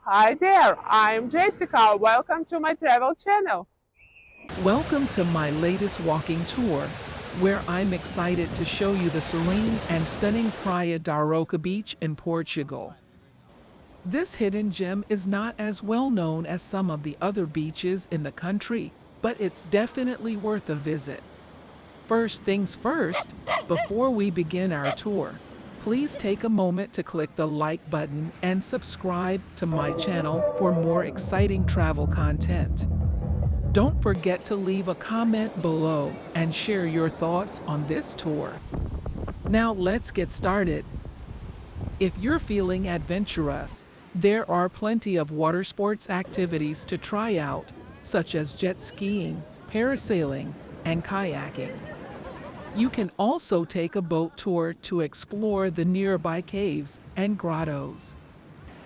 Hi there, I'm Jessica. Welcome to my travel channel. Welcome to my latest walking tour, where I'm excited to show you the serene and stunning Praia da Roca beach in Portugal. This hidden gem is not as well known as some of the other beaches in the country, but it's definitely worth a visit. First things first, before we begin our tour, please take a moment to click the like button and subscribe to my channel for more exciting travel content. Don't forget to leave a comment below and share your thoughts on this tour. Now let's get started. If you're feeling adventurous, there are plenty of water sports activities to try out, such as jet skiing, parasailing, and kayaking. You can also take a boat tour to explore the nearby caves and grottos.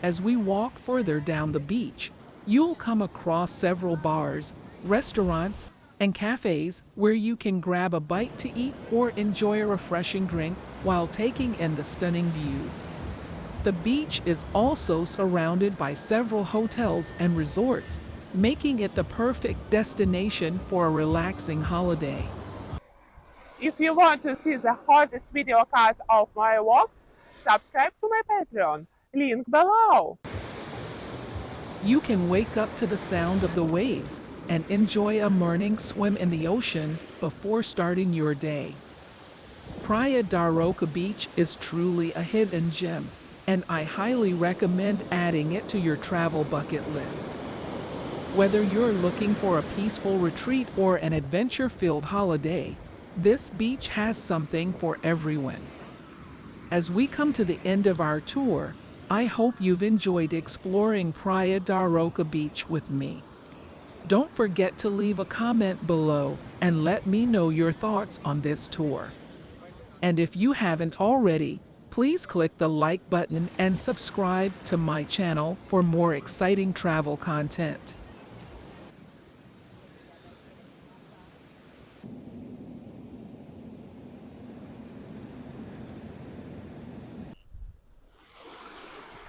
As we walk further down the beach, you'll come across several bars, restaurants, and cafes where you can grab a bite to eat or enjoy a refreshing drink while taking in the stunning views. The beach is also surrounded by several hotels and resorts, making it the perfect destination for a relaxing holiday. If you want to see the hottest video cuts of my walks, subscribe to my Patreon. Link below. You can wake up to the sound of the waves and enjoy a morning swim in the ocean before starting your day. Praia da Roca Beach is truly a hidden gem, and I highly recommend adding it to your travel bucket list. Whether you're looking for a peaceful retreat or an adventure-filled holiday, this beach has something for everyone. As we come to the end of our tour, I hope you've enjoyed exploring Praia da Roca Beach with me. Don't forget to leave a comment below and let me know your thoughts on this tour. And if you haven't already, please click the like button and subscribe to my channel for more exciting travel content.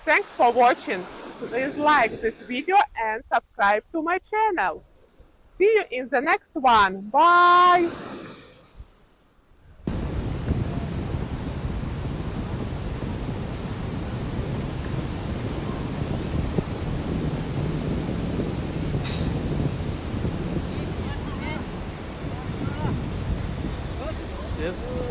Thanks for watching. Please like this video and subscribe to my channel. See you in the next one. Bye! Yes.